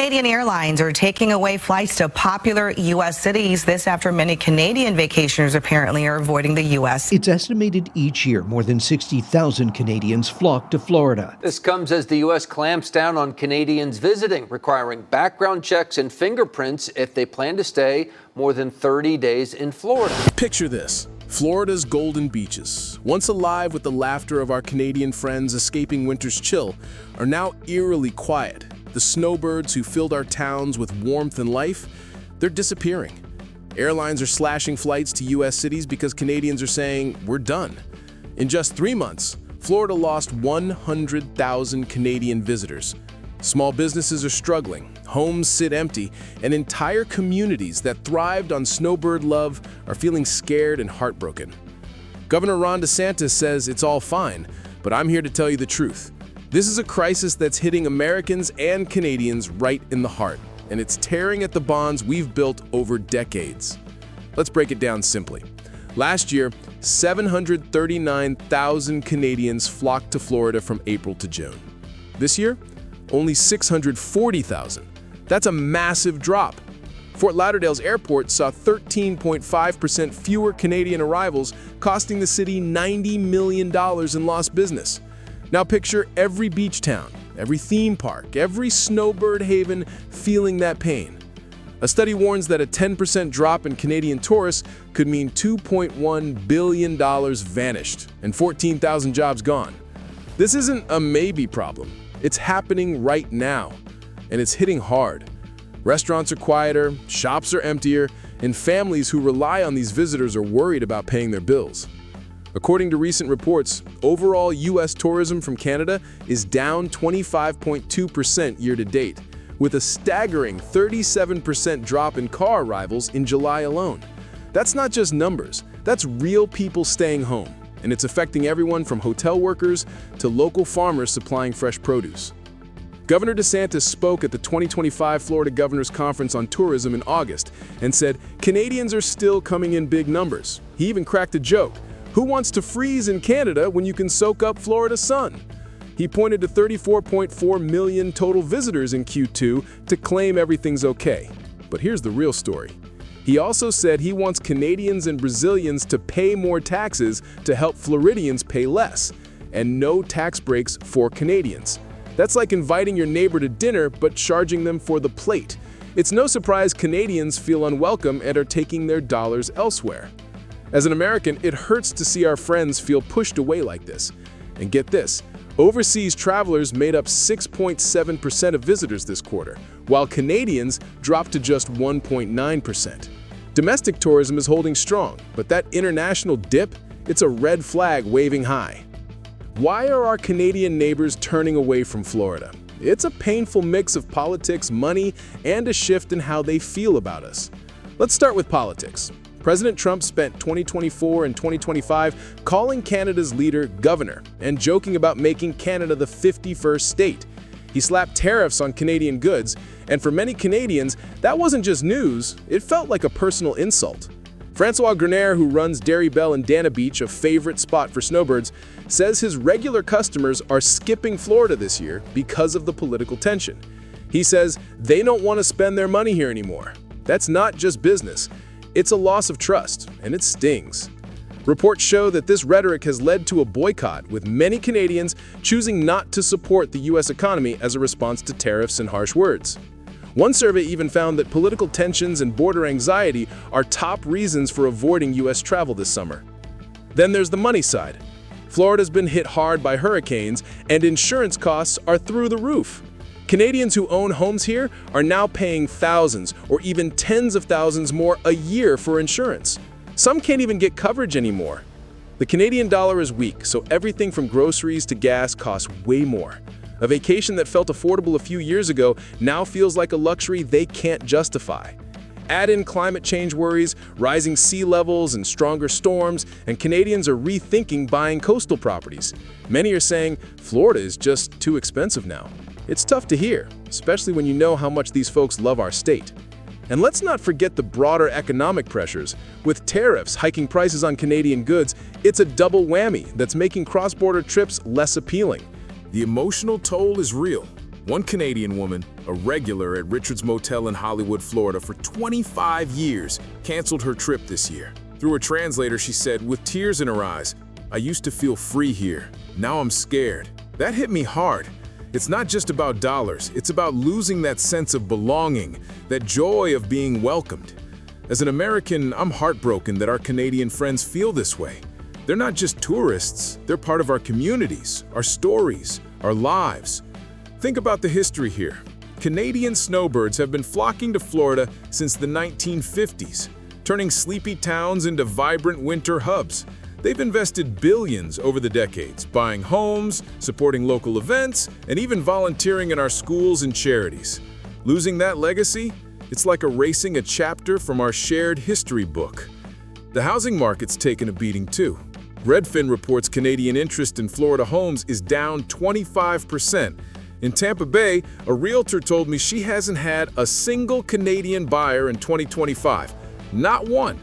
Canadian airlines are taking away flights to popular U.S. cities. This after many Canadian vacationers apparently are avoiding the U.S. It's estimated each year more than 60,000 Canadians flock to Florida. This comes as the U.S. clamps down on Canadians visiting, requiring background checks and fingerprints if they plan to stay more than 30 days in Florida. Picture this. Florida's golden beaches, once alive with the laughter of our Canadian friends escaping winter's chill, are now eerily quiet. The snowbirds who filled our towns with warmth and life, they're disappearing. Airlines are slashing flights to U.S. cities because Canadians are saying, we're done. In just 3 months, Florida lost 100,000 Canadian visitors. Small businesses are struggling, homes sit empty, and entire communities that thrived on snowbird love are feeling scared and heartbroken. Governor Ron DeSantis says it's all fine, but I'm here to tell you the truth. This is a crisis that's hitting Americans and Canadians right in the heart, and it's tearing at the bonds we've built over decades. Let's break it down simply. Last year, 739,000 Canadians flocked to Florida from April to June. This year, only 640,000. That's a massive drop. Fort Lauderdale's airport saw 13.5% fewer Canadian arrivals, costing the city $90 million in lost business. Now picture every beach town, every theme park, every snowbird haven feeling that pain. A study warns that a 10% drop in Canadian tourists could mean $2.1 billion vanished and 14,000 jobs gone. This isn't a maybe problem. It's happening right now, and it's hitting hard. Restaurants are quieter, shops are emptier, and families who rely on these visitors are worried about paying their bills. According to recent reports, overall U.S. tourism from Canada is down 25.2% year-to-date, with a staggering 37% drop in car arrivals in July alone. That's not just numbers, that's real people staying home, and it's affecting everyone from hotel workers to local farmers supplying fresh produce. Governor DeSantis spoke at the 2025 Florida Governor's Conference on Tourism in August and said Canadians are still coming in big numbers. He even cracked a joke. Who wants to freeze in Canada when you can soak up Florida sun? He pointed to 34.4 million total visitors in Q2 to claim everything's okay. But here's the real story. He also said he wants Canadians and Brazilians to pay more taxes to help Floridians pay less, and no tax breaks for Canadians. That's like inviting your neighbor to dinner but charging them for the plate. It's no surprise Canadians feel unwelcome and are taking their dollars elsewhere. As an American, it hurts to see our friends feel pushed away like this. And get this, overseas travelers made up 6.7% of visitors this quarter, while Canadians dropped to just 1.9%. Domestic tourism is holding strong, but that international dip, it's a red flag waving high. Why are our Canadian neighbors turning away from Florida? It's a painful mix of politics, money, and a shift in how they feel about us. Let's start with politics. President Trump spent 2024 and 2025 calling Canada's leader governor and joking about making Canada the 51st state. He slapped tariffs on Canadian goods, and for many Canadians, that wasn't just news, it felt like a personal insult. Francois Grenier, who runs Dairy Bell in Dana Beach, a favorite spot for snowbirds, says his regular customers are skipping Florida this year because of the political tension. He says they don't want to spend their money here anymore. That's not just business. It's a loss of trust, and it stings. Reports show that this rhetoric has led to a boycott, with many Canadians choosing not to support the U.S. economy as a response to tariffs and harsh words. One survey even found that political tensions and border anxiety are top reasons for avoiding U.S. travel this summer. Then there's the money side. Florida's been hit hard by hurricanes, and insurance costs are through the roof. Canadians who own homes here are now paying thousands or even tens of thousands more a year for insurance. Some can't even get coverage anymore. The Canadian dollar is weak, so everything from groceries to gas costs way more. A vacation that felt affordable a few years ago now feels like a luxury they can't justify. Add in climate change worries, rising sea levels, and stronger storms, and Canadians are rethinking buying coastal properties. Many are saying Florida is just too expensive now. It's tough to hear, especially when you know how much these folks love our state. And let's not forget the broader economic pressures. With tariffs hiking prices on Canadian goods, it's a double whammy that's making cross-border trips less appealing. The emotional toll is real. One Canadian woman, a regular at Richard's Motel in Hollywood, Florida for 25 years, canceled her trip this year. Through a translator, she said, with tears in her eyes, "I used to feel free here. Now I'm scared." That hit me hard. It's not just about dollars, it's about losing that sense of belonging, that joy of being welcomed. As an American, I'm heartbroken that our Canadian friends feel this way. They're not just tourists, they're part of our communities, our stories, our lives. Think about the history here. Canadian snowbirds have been flocking to Florida since the 1950s, turning sleepy towns into vibrant winter hubs. They've invested billions over the decades, buying homes, supporting local events, and even volunteering in our schools and charities. Losing that legacy? It's like erasing a chapter from our shared history book. The housing market's taken a beating too. Redfin reports Canadian interest in Florida homes is down 25%. In Tampa Bay, a realtor told me she hasn't had a single Canadian buyer in 2025. Not one.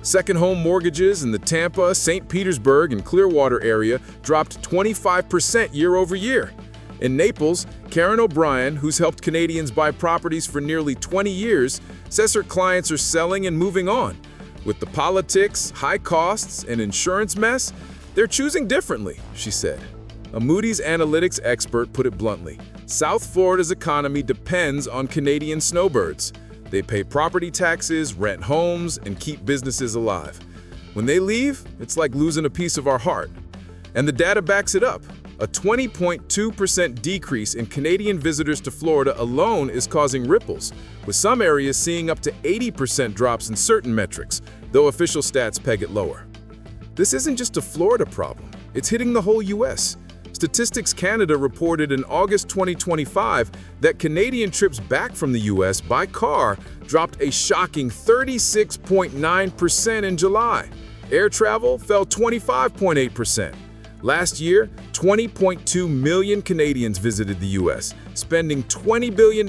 Second home mortgages in the Tampa, St. Petersburg, and Clearwater area dropped 25% year over year. In Naples, Karen O'Brien, who's helped Canadians buy properties for nearly 20 years, says her clients are selling and moving on. With the politics, high costs, and insurance mess, they're choosing differently, she said. A Moody's Analytics expert put it bluntly, South Florida's economy depends on Canadian snowbirds. They pay property taxes, rent homes, and keep businesses alive. When they leave, it's like losing a piece of our heart. And the data backs it up. A 20.2% decrease in Canadian visitors to Florida alone is causing ripples, with some areas seeing up to 80% drops in certain metrics, though official stats peg it lower. This isn't just a Florida problem, it's hitting the whole US. Statistics Canada reported in August 2025 that Canadian trips back from the US by car dropped a shocking 36.9% in July. Air travel fell 25.8%. Last year, 20.2 million Canadians visited the US, spending $20 billion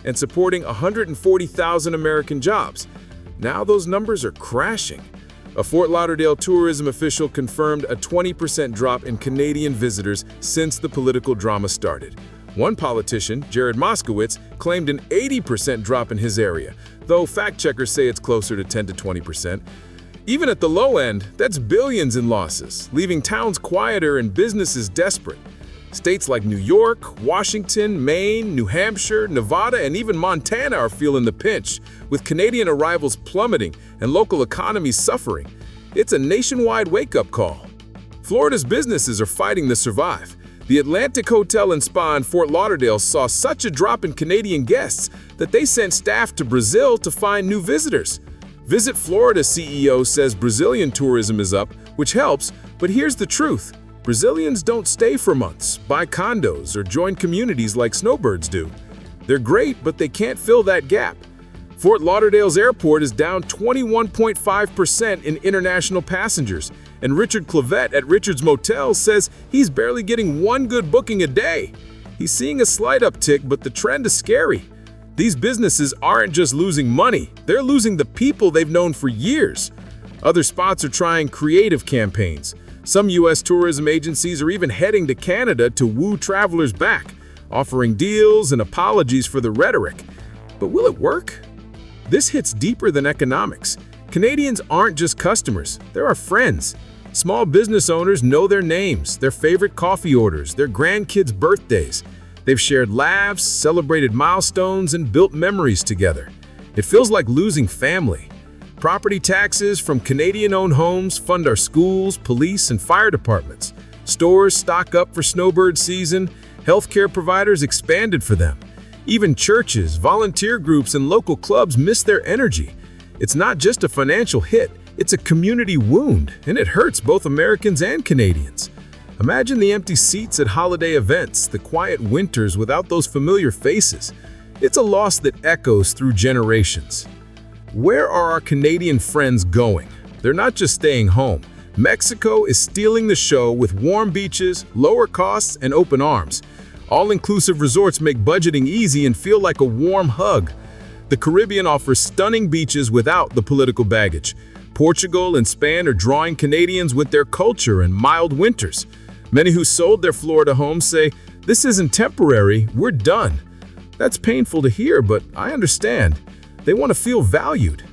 and supporting 140,000 American jobs. Now those numbers are crashing. A Fort Lauderdale tourism official confirmed a 20% drop in Canadian visitors since the political drama started. One politician, Jared Moskowitz, claimed an 80% drop in his area, though fact-checkers say it's closer to 10 to 20%. Even at the low end, that's billions in losses, leaving towns quieter and businesses desperate. States like New York, Washington, Maine, New Hampshire, Nevada, and even Montana are feeling the pinch, with Canadian arrivals plummeting and local economies suffering. It's a nationwide wake-up call. Florida's businesses are fighting to survive. The Atlantic Hotel and Spa in Fort Lauderdale saw such a drop in Canadian guests that they sent staff to Brazil to find new visitors. Visit Florida CEO says Brazilian tourism is up, which helps, but here's the truth. Brazilians don't stay for months, buy condos, or join communities like snowbirds do. They're great, but they can't fill that gap. Fort Lauderdale's airport is down 21.5% in international passengers, and Richard Clavette at Richard's Motel says he's barely getting one good booking a day. He's seeing a slight uptick, but the trend is scary. These businesses aren't just losing money, they're losing the people they've known for years. Other spots are trying creative campaigns. Some U.S. tourism agencies are even heading to Canada to woo travelers back, offering deals and apologies for the rhetoric. But will it work? This hits deeper than economics. Canadians aren't just customers, they're our friends. Small business owners know their names, their favorite coffee orders, their grandkids' birthdays. They've shared laughs, celebrated milestones, and built memories together. It feels like losing family. Property taxes from Canadian-owned homes fund our schools, police, and fire departments. Stores stock up for snowbird season. Healthcare providers expanded for them. Even churches, volunteer groups, and local clubs miss their energy. It's not just a financial hit, it's a community wound, and it hurts both Americans and Canadians. Imagine the empty seats at holiday events, the quiet winters without those familiar faces. It's a loss that echoes through generations. Where are our Canadian friends going? They're not just staying home. Mexico is stealing the show with warm beaches, lower costs, and open arms. All-inclusive resorts make budgeting easy and feel like a warm hug. The Caribbean offers stunning beaches without the political baggage. Portugal and Spain are drawing Canadians with their culture and mild winters. Many who sold their Florida homes say This isn't temporary, we're done. That's painful to hear, but I understand. They want to feel valued.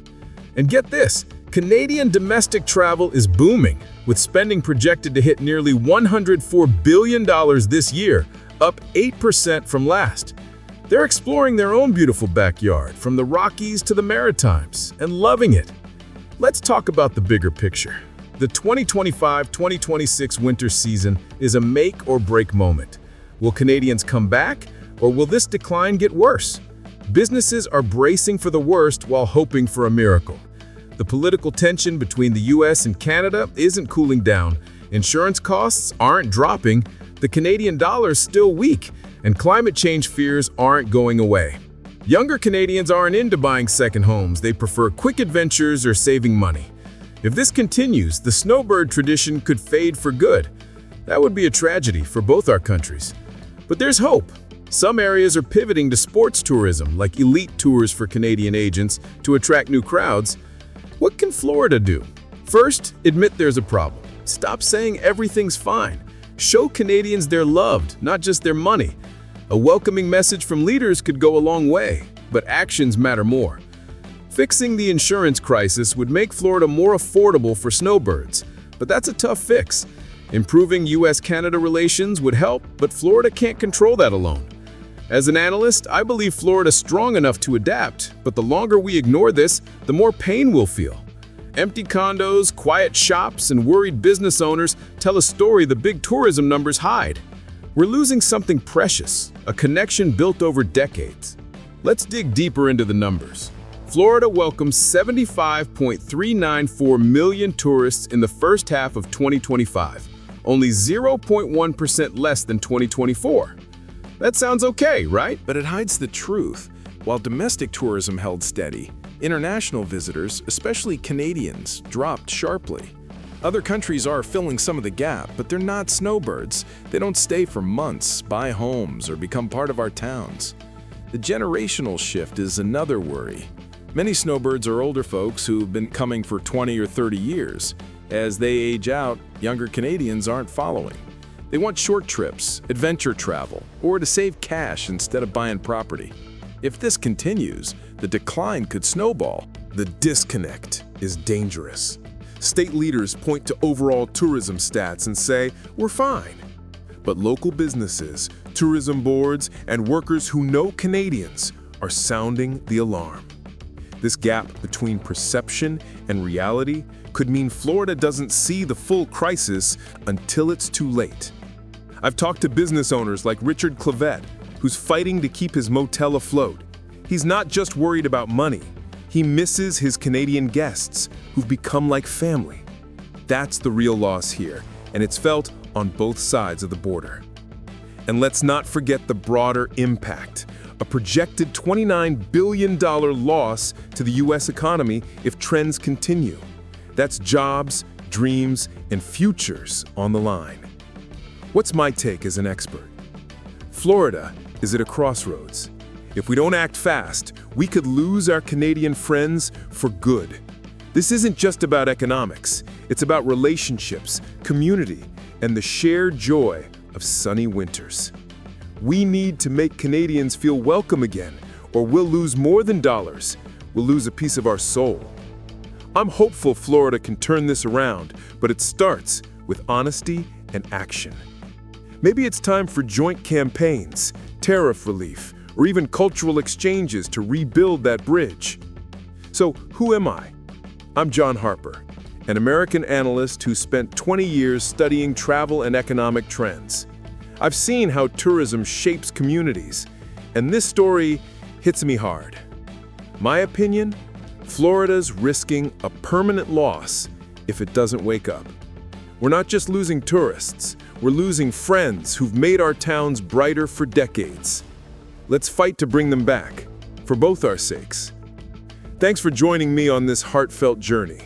And get this, Canadian domestic travel is booming, with spending projected to hit nearly $104 billion this year, up 8% from last. They're exploring their own beautiful backyard, from the Rockies to the Maritimes, and loving it. Let's talk about the bigger picture. The 2025-2026 winter season is a make-or-break moment. Will Canadians come back, or will this decline get worse? Businesses are bracing for the worst while hoping for a miracle. The political tension between the US and Canada isn't cooling down. Insurance costs aren't dropping, the Canadian dollar's still weak, and climate change fears aren't going away. Younger Canadians aren't into buying second homes. They prefer quick adventures or saving money. If this continues, the snowbird tradition could fade for good. That would be a tragedy for both our countries. But there's hope. Some areas are pivoting to sports tourism, like elite tours for Canadian agents, to attract new crowds. What can Florida do? First, admit there's a problem. Stop saying everything's fine. Show Canadians they're loved, not just their money. A welcoming message from leaders could go a long way, but actions matter more. Fixing the insurance crisis would make Florida more affordable for snowbirds, but that's a tough fix. Improving US-Canada relations would help, but Florida can't control that alone. As an analyst, I believe Florida's strong enough to adapt, but the longer we ignore this, the more pain we'll feel. Empty condos, quiet shops, and worried business owners tell a story the big tourism numbers hide. We're losing something precious, a connection built over decades. Let's dig deeper into the numbers. Florida welcomes 75.394 million tourists in the first half of 2025, only 0.1% less than 2024. That sounds okay, right? But it hides the truth. While domestic tourism held steady, international visitors, especially Canadians, dropped sharply. Other countries are filling some of the gap, but they're not snowbirds. They don't stay for months, buy homes, or become part of our towns. The generational shift is another worry. Many snowbirds are older folks who've been coming for 20 or 30 years. As they age out, younger Canadians aren't following. They want short trips, adventure travel, or to save cash instead of buying property. If this continues, the decline could snowball. The disconnect is dangerous. State leaders point to overall tourism stats and say, we're fine. But local businesses, tourism boards, and workers who know Canadians are sounding the alarm. This gap between perception and reality could mean Florida doesn't see the full crisis until it's too late. I've talked to business owners like Richard Clavet, who's fighting to keep his motel afloat. He's not just worried about money. He misses his Canadian guests, who've become like family. That's the real loss here, and it's felt on both sides of the border. And let's not forget the broader impact. A projected $29 billion loss to the US economy if trends continue. That's jobs, dreams, and futures on the line. What's my take as an expert? Florida is at a crossroads. If we don't act fast, we could lose our Canadian friends for good. This isn't just about economics. It's about relationships, community, and the shared joy of sunny winters. We need to make Canadians feel welcome again, or we'll lose more than dollars. We'll lose a piece of our soul. I'm hopeful Florida can turn this around, but it starts with honesty and action. Maybe it's time for joint campaigns, tariff relief, or even cultural exchanges to rebuild that bridge. So, who am I? I'm John Harper, an American analyst who spent 20 years studying travel and economic trends. I've seen how tourism shapes communities, and this story hits me hard. My opinion? Florida's risking a permanent loss if it doesn't wake up. We're not just losing tourists, we're losing friends who've made our towns brighter for decades. Let's fight to bring them back, for both our sakes. Thanks for joining me on this heartfelt journey.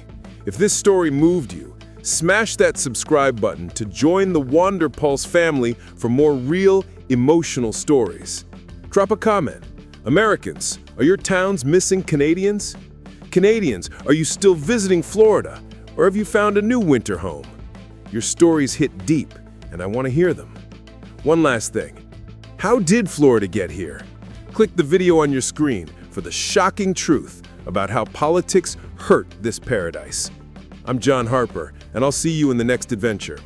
If this story moved you, smash that subscribe button to join the Wander Pulse family for more real, emotional stories. Drop a comment. Americans, are your towns missing Canadians? Canadians, are you still visiting Florida, or have you found a new winter home? Your stories hit deep, and I want to hear them. One last thing. How did Florida get here? Click the video on your screen for the shocking truth about how politics hurt this paradise. I'm John Harper, and I'll see you in the next adventure.